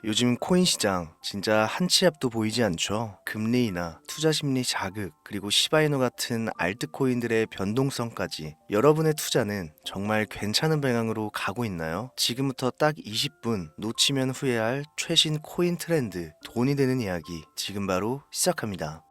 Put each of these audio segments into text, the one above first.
요즘 코인 시장 진짜 한 치 앞도 보이지 않죠? 금리 인하, 투자 심리 자극, 그리고 시바이누 같은 알트코인들의 변동성까지 여러분의 투자는 정말 괜찮은 방향으로 가고 있나요? 지금부터 딱 20분 놓치면 후회할 최신 코인 트렌드, 돈이 되는 이야기 지금 바로 시작합니다.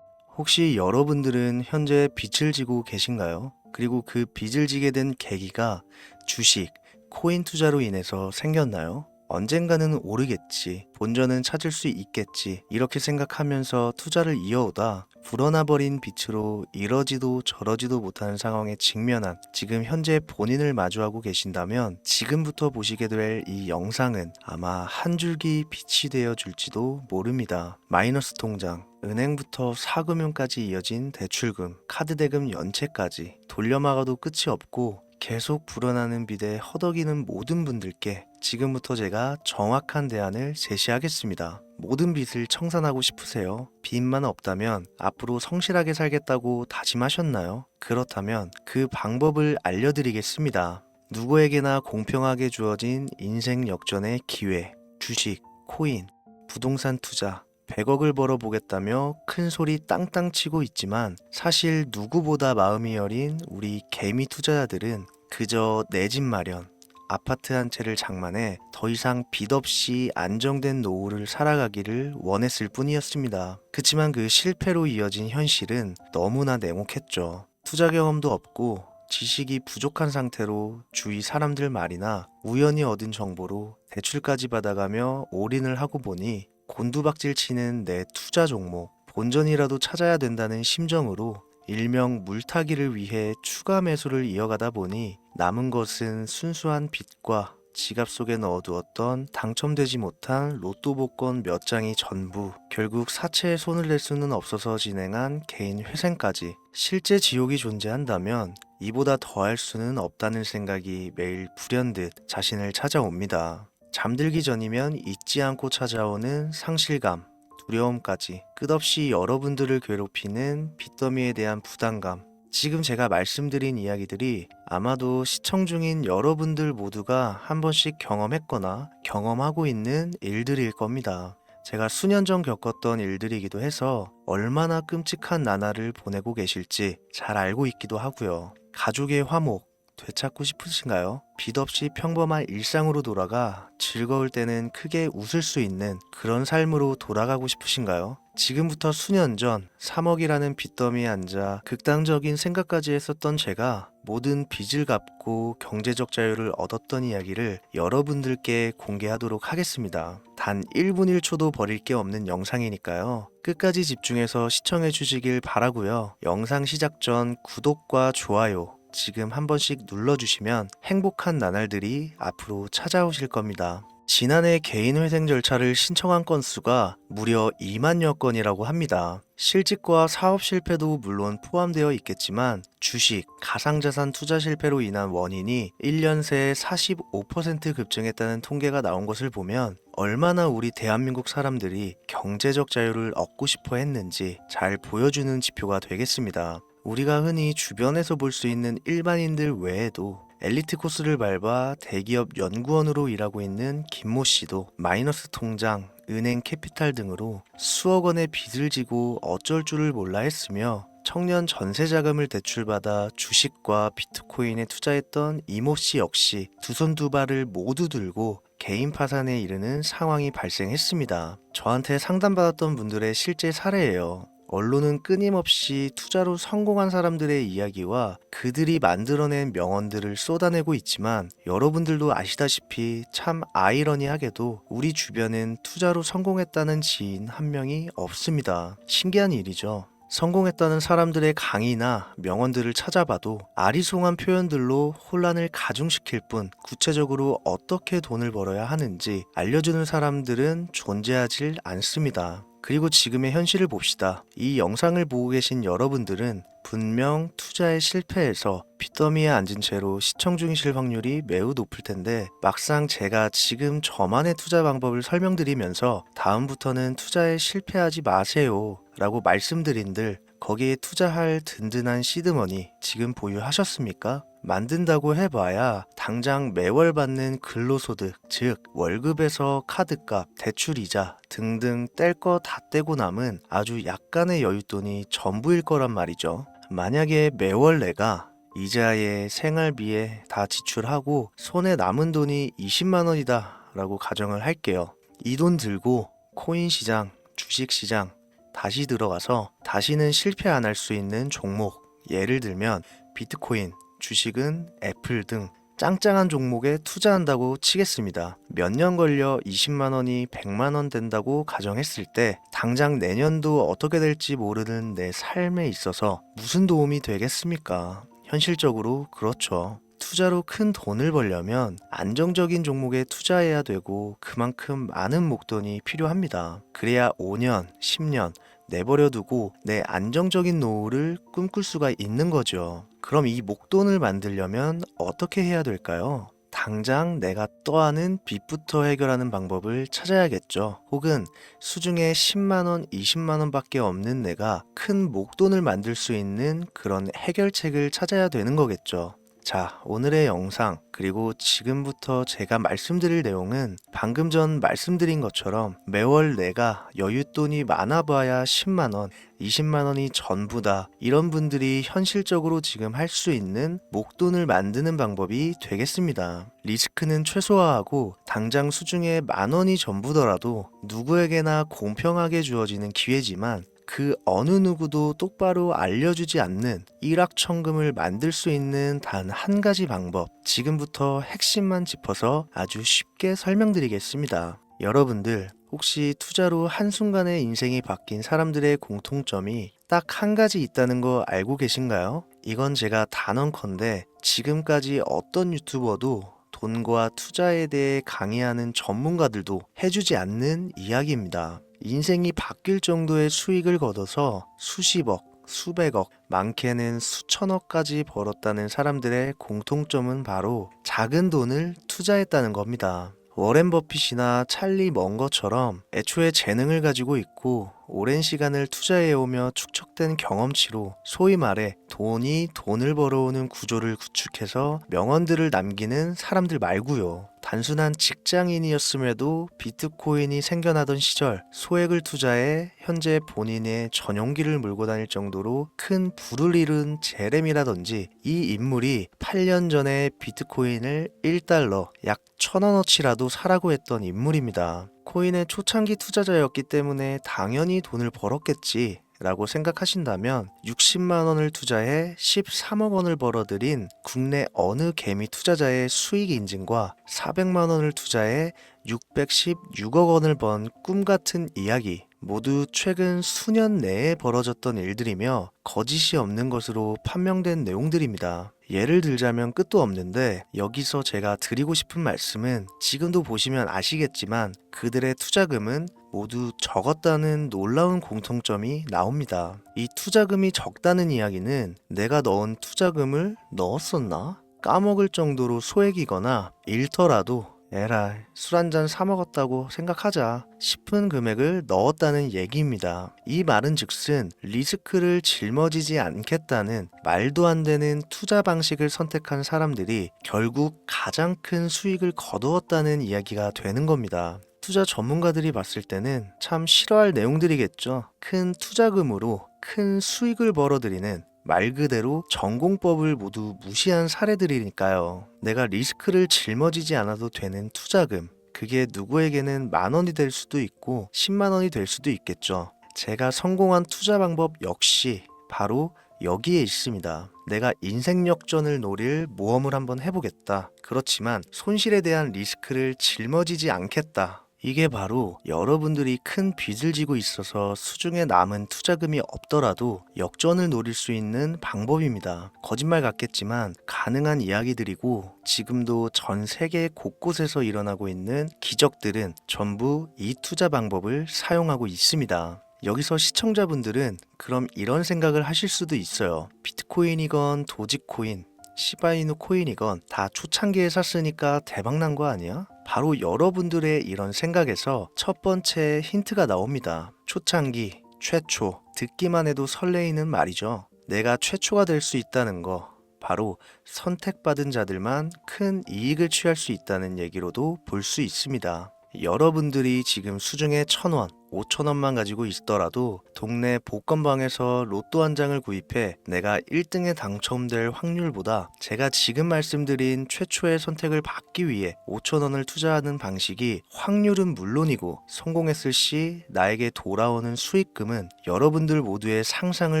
혹시 여러분들은 현재 빚을 지고 계신가요? 그리고 그 빚을 지게 된 계기가 주식, 코인 투자로 인해서 생겼나요? 언젠가는 오르겠지, 본전은 찾을 수 있겠지, 이렇게 생각하면서 투자를 이어오다 불어나 버린 빚으로 이러지도 저러지도 못하는 상황에 직면한 지금 현재 본인을 마주하고 계신다면 지금부터 보시게 될 이 영상은 아마 한 줄기 빛이 되어 줄지도 모릅니다. 마이너스 통장, 은행부터 사금융까지 이어진 대출금, 카드 대금 연체까지 돌려막아도 끝이 없고 계속 불어나는 빚에 허덕이는 모든 분들께 지금부터 제가 정확한 대안을 제시하겠습니다. 모든 빚을 청산하고 싶으세요? 빚만 없다면 앞으로 성실하게 살겠다고 다짐하셨나요? 그렇다면 그 방법을 알려드리겠습니다. 누구에게나 공평하게 주어진 인생 역전의 기회, 주식, 코인, 부동산 투자, 100억을 벌어보겠다며 큰 소리 땅땅 치고 있지만 사실 누구보다 마음이 여린 우리 개미 투자자들은 그저 내 집 마련, 아파트 한 채를 장만해 더 이상 빚 없이 안정된 노후를 살아가기를 원했을 뿐이었습니다. 그치만 그 실패로 이어진 현실은 너무나 냉혹했죠. 투자 경험도 없고 지식이 부족한 상태로 주위 사람들 말이나 우연히 얻은 정보로 대출까지 받아가며 올인을 하고 보니 곤두박질 치는 내 투자 종목, 본전이라도 찾아야 된다는 심정으로 일명 물타기를 위해 추가 매수를 이어가다 보니 남은 것은 순수한 빚과 지갑 속에 넣어두었던 당첨되지 못한 로또 복권 몇 장이 전부, 결국 사채에 손을 댈 수는 없어서 진행한 개인 회생까지. 실제 지옥이 존재한다면 이보다 더할 수는 없다는 생각이 매일 불현듯 자신을 찾아옵니다. 잠들기 전이면 잊지 않고 찾아오는 상실감, 두려움까지 끝없이 여러분들을 괴롭히는 빚더미에 대한 부담감. 지금 제가 말씀드린 이야기들이 아마도 시청 중인 여러분들 모두가 한 번씩 경험했거나 경험하고 있는 일들일 겁니다. 제가 수년 전 겪었던 일들이기도 해서 얼마나 끔찍한 나날을 보내고 계실지 잘 알고 있기도 하고요. 가족의 화목, 되찾고 싶으신가요? 빚 없이 평범한 일상으로 돌아가 즐거울 때는 크게 웃을 수 있는 그런 삶으로 돌아가고 싶으신가요? 지금부터 수년 전 3억이라는 빚더미에 앉아 극단적인 생각까지 했었던 제가 모든 빚을 갚고 경제적 자유를 얻었던 이야기를 여러분들께 공개하도록 하겠습니다. 단 1분 1초도 버릴 게 없는 영상이니까요. 끝까지 집중해서 시청해 주시길 바라고요. 영상 시작 전 구독과 좋아요 지금 한 번씩 눌러주시면 행복한 나날들이 앞으로 찾아오실 겁니다. 지난해 개인 회생 절차를 신청한 건수가 무려 2만여 건이라고 합니다. 실직과 사업 실패도 물론 포함되어 있겠지만 주식, 가상자산 투자 실패로 인한 원인이 1년 새에 45% 급증했다는 통계가 나온 것을 보면 얼마나 우리 대한민국 사람들이 경제적 자유를 얻고 싶어 했는지 잘 보여주는 지표가 되겠습니다. 우리가 흔히 주변에서 볼 수 있는 일반인들 외에도 엘리트 코스를 밟아 대기업 연구원으로 일하고 있는 김모 씨도 마이너스 통장, 은행 캐피탈 등으로 수억 원의 빚을 지고 어쩔 줄을 몰라 했으며 청년 전세 자금을 대출받아 주식과 비트코인에 투자했던 이모 씨 역시 두 손 두 발을 모두 들고 개인 파산에 이르는 상황이 발생했습니다. 저한테 상담받았던 분들의 실제 사례예요. 언론은 끊임없이 투자로 성공한 사람들의 이야기와 그들이 만들어낸 명언들을 쏟아내고 있지만 여러분들도 아시다시피 참 아이러니하게도 우리 주변엔 투자로 성공했다는 지인 한 명이 없습니다. 신기한 일이죠. 성공했다는 사람들의 강의나 명언들을 찾아봐도 아리송한 표현들로 혼란을 가중시킬 뿐 구체적으로 어떻게 돈을 벌어야 하는지 알려주는 사람들은 존재하질 않습니다. 그리고 지금의 현실을 봅시다. 이 영상을 보고 계신 여러분들은 분명 투자에 실패해서 빚더미에 앉은 채로 시청 중이실 확률이 매우 높을 텐데 막상 제가 지금 저만의 투자 방법을 설명드리면서 다음부터는 투자에 실패하지 마세요 라고 말씀드린들 거기에 투자할 든든한 시드머니 지금 보유하셨습니까? 만든다고 해봐야 당장 매월 받는 근로소득, 즉 월급에서 카드값, 대출이자 등등 뗄 거 다 떼고 남은 아주 약간의 여윳돈이 전부일 거란 말이죠. 만약에 매월 내가 이자에 생활비에 다 지출하고 손에 남은 돈이 20만 원이다 라고 가정을 할게요. 이 돈 들고 코인 시장, 주식 시장 다시 들어가서 다시는 실패 안 할 수 있는 종목, 예를 들면 비트코인, 주식은 애플 등 짱짱한 종목에 투자한다고 치겠습니다. 몇 년 걸려 20만 원이 100만 원 된다고 가정했을 때 당장 내년도 어떻게 될지 모르는 내 삶에 있어서 무슨 도움이 되겠습니까? 현실적으로 그렇죠. 투자로 큰 돈을 벌려면 안정적인 종목에 투자해야 되고 그만큼 많은 목돈이 필요합니다. 그래야 5년, 10년 내버려 두고 내 안정적인 노후를 꿈꿀 수가 있는 거죠. 그럼 이 목돈을 만들려면 어떻게 해야 될까요? 당장 내가 떠안은 빚부터 해결하는 방법을 찾아야겠죠. 혹은 수중에 10만 원, 20만 원밖에 없는 내가 큰 목돈을 만들 수 있는 그런 해결책을 찾아야 되는 거겠죠. 자, 오늘의 영상 그리고 지금부터 제가 말씀드릴 내용은 방금 전 말씀드린 것처럼 매월 내가 여윳돈이 많아봐야 10만 원, 20만 원이 전부다 이런 분들이 현실적으로 지금 할 수 있는 목돈을 만드는 방법이 되겠습니다. 리스크는 최소화하고 당장 수중에 만 원이 전부더라도 누구에게나 공평하게 주어지는 기회지만 그 어느 누구도 똑바로 알려주지 않는 일확천금을 만들 수 있는 단 한 가지 방법, 지금부터 핵심만 짚어서 아주 쉽게 설명드리겠습니다. 여러분들 혹시 투자로 한순간에 인생이 바뀐 사람들의 공통점이 딱 한 가지 있다는 거 알고 계신가요? 이건 제가 단언컨대 지금까지 어떤 유튜버도 돈과 투자에 대해 강의하는 전문가들도 해주지 않는 이야기입니다. 인생이 바뀔 정도의 수익을 거둬서 수십억, 수백억, 많게는 수천억까지 벌었다는 사람들의 공통점은 바로 작은 돈을 투자했다는 겁니다. 워렌 버핏이나 찰리 먼거처럼 애초에 재능을 가지고 있고 오랜 시간을 투자해오며 축적된 경험치로 소위 말해 돈이 돈을 벌어오는 구조를 구축해서 명언들을 남기는 사람들 말고요. 단순한 직장인이었음에도 비트코인이 생겨나던 시절 소액을 투자해 현재 본인의 전용기를 몰고 다닐 정도로 큰 부를 이룬 제렘이라든지 이 인물이 8년 전에 비트코인을 1달러 약 1,000원어치라도 사라고 했던 인물입니다. 코인의 초창기 투자자였기 때문에 당연히 돈을 벌었겠지 라고 생각하신다면 60만 원을 투자해 13억 원을 벌어들인 국내 어느 개미 투자자의 수익 인증과 400만 원을 투자해 616억 원을 번 꿈같은 이야기 모두 최근 수년 내에 벌어졌던 일들이며 거짓이 없는 것으로 판명된 내용들입니다. 예를 들자면 끝도 없는데 여기서 제가 드리고 싶은 말씀은 지금도 보시면 아시겠지만 그들의 투자금은 모두 적었다는 놀라운 공통점이 나옵니다. 이 투자금이 적다는 이야기는 내가 넣은 투자금을 넣었었나? 까먹을 정도로 소액이거나 잃더라도 에라이 술 한잔 사 먹었다고 생각하자 싶은 금액을 넣었다는 얘기입니다. 이 말은 즉슨 리스크를 짊어지지 않겠다는 말도 안 되는 투자 방식을 선택한 사람들이 결국 가장 큰 수익을 거두었다는 이야기가 되는 겁니다. 투자 전문가들이 봤을 때는 참 싫어할 내용들이겠죠. 큰 투자금으로 큰 수익을 벌어들이는 말 그대로 전공법을 모두 무시한 사례들이니까요. 내가 리스크를 짊어지지 않아도 되는 투자금, 그게 누구에게는 만 원이 될 수도 있고 10만 원이 될 수도 있겠죠. 제가 성공한 투자 방법 역시 바로 여기에 있습니다. 내가 인생 역전을 노릴 모험을 한번 해보겠다. 그렇지만 손실에 대한 리스크를 짊어지지 않겠다. 이게 바로 여러분들이 큰 빚을 지고 있어서 수중에 남은 투자금이 없더라도 역전을 노릴 수 있는 방법입니다. 거짓말 같겠지만 가능한 이야기들이고 지금도 전 세계 곳곳에서 일어나고 있는 기적들은 전부 이 투자 방법을 사용하고 있습니다. 여기서 시청자분들은 그럼 이런 생각을 하실 수도 있어요. 비트코인이건 도지코인, 시바이누 코인이건 다 초창기에 샀으니까 대박난 거 아니야? 바로 여러분들의 이런 생각에서 첫 번째 힌트가 나옵니다. 초창기 최초, 듣기만 해도 설레이는 말이죠. 내가 최초가 될 수 있다는 거, 바로 선택받은 자들만 큰 이익을 취할 수 있다는 얘기로도 볼 수 있습니다. 여러분들이 지금 수중에 1,000원, 5,000원만 가지고 있더라도 동네 복권방에서 로또 한 장을 구입해 내가 1등에 당첨될 확률보다 제가 지금 말씀드린 최초의 선택을 받기 위해 5,000원을 투자하는 방식이 확률은 물론이고 성공했을 시 나에게 돌아오는 수익금은 여러분들 모두의 상상을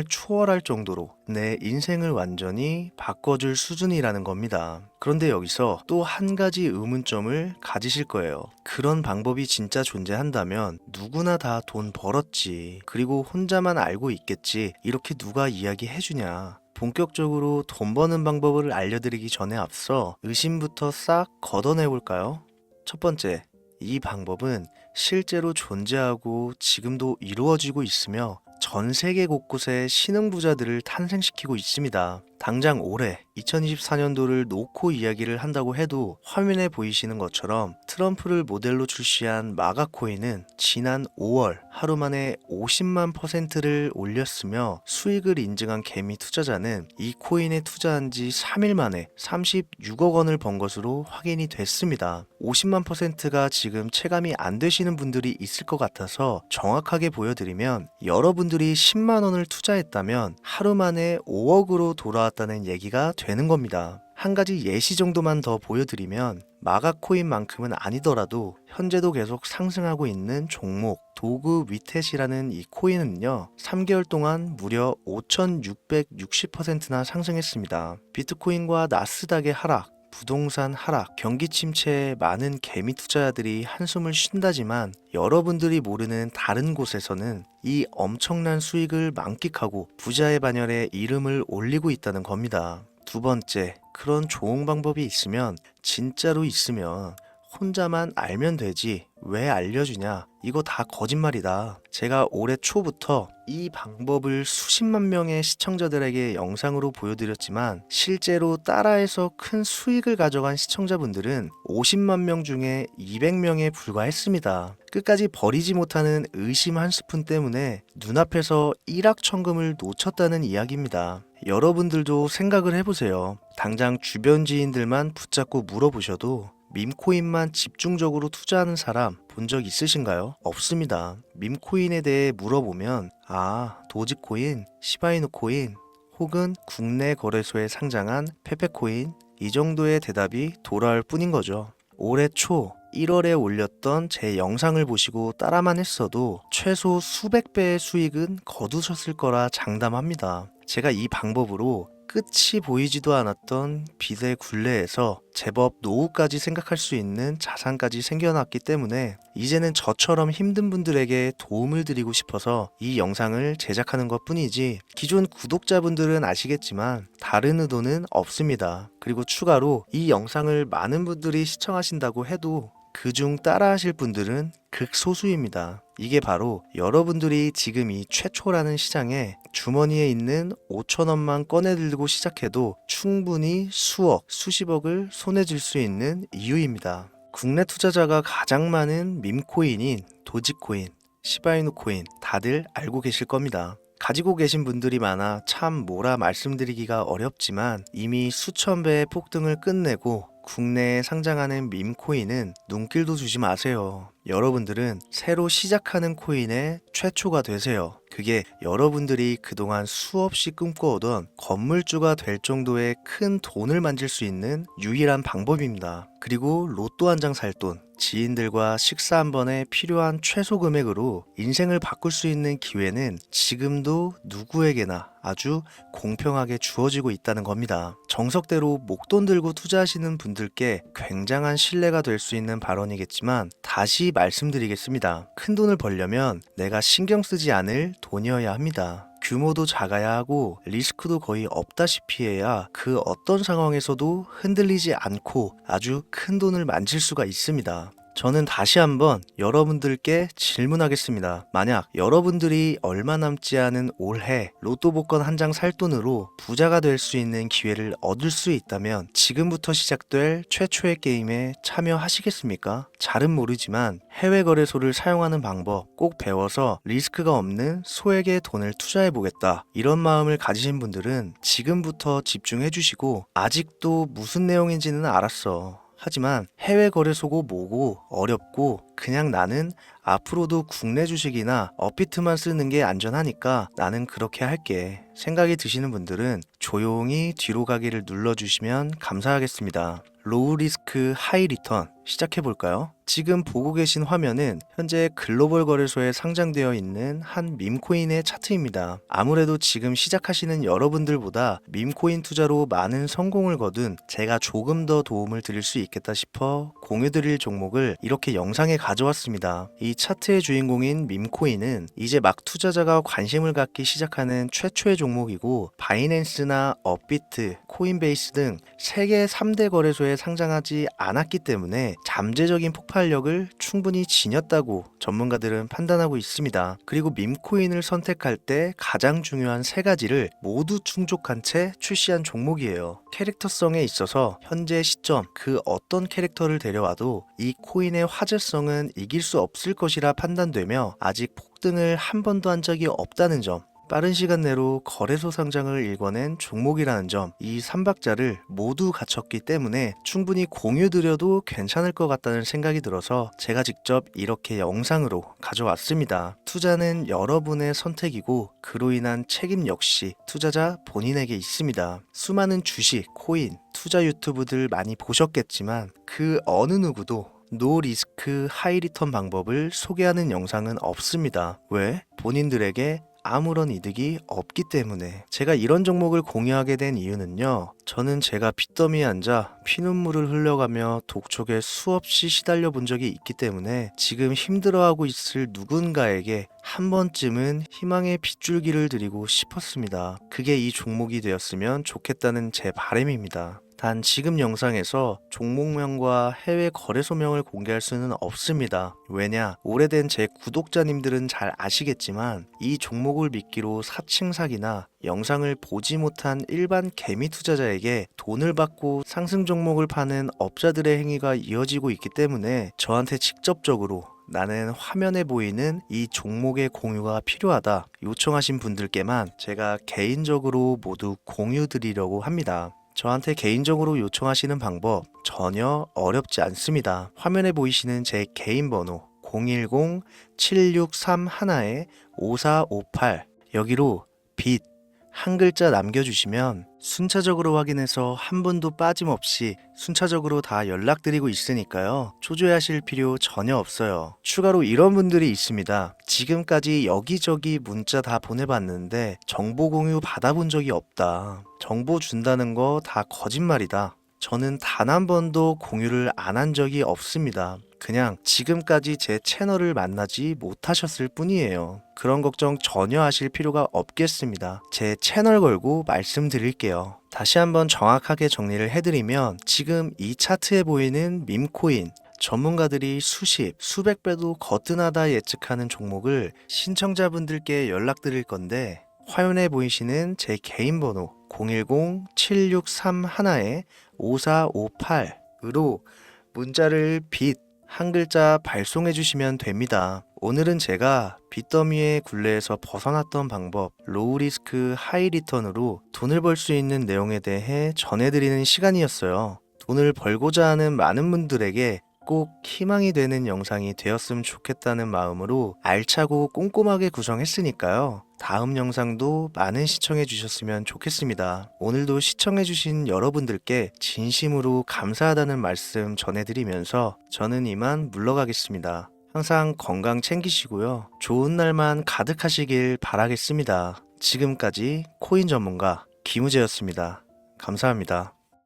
초월할 정도로 내 인생을 완전히 바꿔줄 수준이라는 겁니다. 그런데 여기서 또 한 가지 의문점을 가지실 거예요. 그런 방법이 진짜 존재한다면 누구나 다 돈 벌었지. 그리고 혼자만 알고 있겠지. 이렇게 누가 이야기해주냐. 본격적으로 돈 버는 방법을 알려드리기 전에 앞서 의심부터 싹 걷어내볼까요? 첫 번째, 이 방법은 실제로 존재하고 지금도 이루어지고 있으며 전 세계 곳곳에 신흥부자들을 탄생시키고 있습니다. 당장 올해 2024년도를 놓고 이야기를 한다고 해도 화면에 보이시는 것처럼 트럼프를 모델로 출시한 마가코인은 지난 5월 하루 만에 50만 %를 올렸으며 수익을 인증한 개미 투자자는 이 코인에 투자한 지 3일 만에 36억 원을 번 것으로 확인이 됐습니다. 50만 %가 지금 체감이 안 되시는 분들이 있을 것 같아서 정확하게 보여드리면 여러분들이 10만 원을 투자했다면 하루 만에 5억으로 돌아왔다는 얘기가 되는 겁니다. 한 가지 예시 정도만 더 보여드리면 마가코인만큼은 아니더라도 현재도 계속 상승하고 있는 종목 도구 위텟이라는 이 코인은요 3개월 동안 무려 5,660%나 상승했습니다. 비트코인과 나스닥의 하락, 부동산 하락, 경기 침체에 많은 개미 투자자들이 한숨을 쉰다지만 여러분들이 모르는 다른 곳에서는 이 엄청난 수익을 만끽하고 부자의 반열에 이름을 올리고 있다는 겁니다. 두 번째, 그런 좋은 방법이 있으면 진짜로 있으면 혼자만 알면 되지 왜 알려주냐? 이거 다 거짓말이다. 제가 올해 초부터 이 방법을 수십만 명의 시청자들에게 영상으로 보여드렸지만 실제로 따라해서 큰 수익을 가져간 시청자분들은 50만 명 중에 200명에 불과했습니다. 끝까지 버리지 못하는 의심 한 스푼 때문에 눈앞에서 일확천금을 놓쳤다는 이야기입니다. 여러분들도 생각을 해보세요. 당장 주변 지인들만 붙잡고 물어보셔도 밈코인만 집중적으로 투자하는 사람 본 적 있으신가요? 없습니다. 밈코인에 대해 물어보면 도지코인, 시바이누 코인 혹은 국내 거래소에 상장한 페페코인 이 정도의 대답이 돌아올 뿐인 거죠. 올해 초 1월에 올렸던 제 영상을 보시고 따라만 했어도 최소 수백 배의 수익은 거두셨을 거라 장담합니다. 제가 이 방법으로 끝이 보이지도 않았던 빚의 굴레에서 제법 노후까지 생각할 수 있는 자산까지 생겨났기 때문에 이제는 저처럼 힘든 분들에게 도움을 드리고 싶어서 이 영상을 제작하는 것 뿐이지 기존 구독자분들은 아시겠지만 다른 의도는 없습니다. 그리고 추가로 이 영상을 많은 분들이 시청하신다고 해도 그중 따라하실 분들은 극소수입니다. 이게 바로 여러분들이 지금 이 최초라는 시장에 주머니에 있는 5,000원만 꺼내들고 시작해도 충분히 수억, 수십억을 손에 쥘 수 있는 이유입니다. 국내 투자자가 가장 많은 밈코인인 도지코인, 시바이누 코인 다들 알고 계실 겁니다. 가지고 계신 분들이 많아 참 뭐라 말씀드리기가 어렵지만 이미 수천 배의 폭등을 끝내고 국내에 상장하는 밈코인은 눈길도 주지 마세요. 여러분들은 새로 시작하는 코인의 최초가 되세요. 그게 여러분들이 그동안 수없이 꿈꿔오던 건물주가 될 정도의 큰 돈을 만질 수 있는 유일한 방법입니다. 그리고 로또 한 장 살 돈, 지인들과 식사 한 번에 필요한 최소 금액으로 인생을 바꿀 수 있는 기회는 지금도 누구에게나 아주 공평하게 주어지고 있다는 겁니다. 정석대로 목돈 들고 투자하시는 분들께 굉장한 신뢰가 될 수 있는 발언이겠지만 다시 말씀드리겠습니다. 큰 돈을 벌려면 내가 신경 쓰지 않을 돈이어야 합니다. 규모도 작아야 하고 리스크도 거의 없다시피 해야 그 어떤 상황에서도 흔들리지 않고 아주 큰 돈을 만질 수가 있습니다. 저는 다시 한번 여러분들께 질문하겠습니다. 만약 여러분들이 얼마 남지 않은 올해 로또 복권 한 장 살 돈으로 부자가 될 수 있는 기회를 얻을 수 있다면 지금부터 시작될 최초의 게임에 참여하시겠습니까? 잘은 모르지만 해외 거래소를 사용하는 방법 꼭 배워서 리스크가 없는 소액의 돈을 투자해 보겠다. 이런 마음을 가지신 분들은 지금부터 집중해 주시고, 아직도 무슨 내용인지는 알았어. 하지만 해외 거래소고 뭐고 어렵고 그냥 나는 앞으로도 국내 주식이나 업비트만 쓰는 게 안전하니까 나는 그렇게 할게 생각이 드시는 분들은 조용히 뒤로 가기를 눌러주시면 감사하겠습니다. 로우 리스크 하이 리턴 시작해 볼까요? 지금 보고 계신 화면은 현재 글로벌 거래소에 상장되어 있는 한 밈코인의 차트입니다. 아무래도 지금 시작하시는 여러분들보다 밈코인 투자로 많은 성공을 거둔 제가 조금 더 도움을 드릴 수 있겠다 싶어 공유드릴 종목을 이렇게 영상에 가져왔습니다. 이 차트의 주인공인 밈코인은 이제 막 투자자가 관심을 갖기 시작하는 최초의 종목이고, 바이낸스나 업비트, 코인베이스 등 세계 3대 거래소에 상장하지 않았기 때문에 잠재적인 폭발력을 충분히 지녔다고 전문가들은 판단하고 있습니다. 그리고 밈코인을 선택할 때 가장 중요한 세 가지를 모두 충족한 채 출시한 종목이에요. 캐릭터성에 있어서 현재 시점 그 어떤 캐릭터를 데려와도 이 코인의 화제성은 이길 수 없을 것이라 판단되며 아직 폭등을 한 번도 한 적이 없다는 점, 빠른 시간 내로 거래소 상장을 일궈낸 종목이라는 점, 이 3박자를 모두 갖췄기 때문에 충분히 공유드려도 괜찮을 것 같다는 생각이 들어서 제가 직접 이렇게 영상으로 가져왔습니다. 투자는 여러분의 선택이고 그로 인한 책임 역시 투자자 본인에게 있습니다. 수많은 주식, 코인, 투자 유튜브들 많이 보셨겠지만 그 어느 누구도 노 리스크 하이 리턴 방법을 소개하는 영상은 없습니다. 왜? 본인들에게 아무런 이득이 없기 때문에. 제가 이런 종목을 공유하게 된 이유는요, 저는 제가 빚더미에 앉아 피눈물을 흘려가며 독촉에 수없이 시달려 본 적이 있기 때문에 지금 힘들어하고 있을 누군가에게 한 번쯤은 희망의 빗줄기를 드리고 싶었습니다. 그게 이 종목이 되었으면 좋겠다는 제 바람입니다. 단 지금 영상에서 종목명과 해외 거래소명을 공개할 수는 없습니다. 왜냐? 오래된 제 구독자님들은 잘 아시겠지만 이 종목을 미끼로 사칭 사기나 영상을 보지 못한 일반 개미 투자자에게 돈을 받고 상승 종목을 파는 업자들의 행위가 이어지고 있기 때문에 저한테 직접적으로 나는 화면에 보이는 이 종목의 공유가 필요하다 요청하신 분들께만 제가 개인적으로 모두 공유 드리려고 합니다. 저한테 개인적으로 요청하시는 방법 전혀 어렵지 않습니다. 화면에 보이시는 제 개인 번호 010-7631-5458 여기로 빚 한 글자 남겨주시면 순차적으로 확인해서 한 분도 빠짐없이 순차적으로 다 연락드리고 있으니까요. 초조해하실 필요 전혀 없어요. 추가로 이런 분들이 있습니다. 지금까지 여기저기 문자 다 보내봤는데 정보 공유 받아본 적이 없다. 정보 준다는 거 다 거짓말이다. 저는 단 한 번도 공유를 안 한 적이 없습니다. 그냥 지금까지 제 채널을 만나지 못하셨을 뿐이에요. 그런 걱정 전혀 하실 필요가 없겠습니다. 제 채널 걸고 말씀드릴게요. 다시 한번 정확하게 정리를 해드리면 지금 이 차트에 보이는 밈코인, 전문가들이 수십, 수백 배도 거뜬하다 예측하는 종목을 신청자분들께 연락드릴 건데 화면에 보이시는 제 개인 번호 010-7631-5458으로 문자를 빚 한 글자 발송해 주시면 됩니다. 오늘은 제가 빚더미의 굴레에서 벗어났던 방법, 로우 리스크 하이 리턴으로 돈을 벌 수 있는 내용에 대해 전해드리는 시간이었어요. 돈을 벌고자 하는 많은 분들에게 꼭 희망이 되는 영상이 되었으면 좋겠다는 마음으로 알차고 꼼꼼하게 구성했으니까요. 다음 영상도 많은 시청해 주셨으면 좋겠습니다. 오늘도 시청해 주신 여러분들께 진심으로 감사하다는 말씀 전해드리면서 저는 이만 물러가겠습니다. 항상 건강 챙기시고요. 좋은 날만 가득하시길 바라겠습니다. 지금까지 코인 전문가 김우재였습니다. 감사합니다.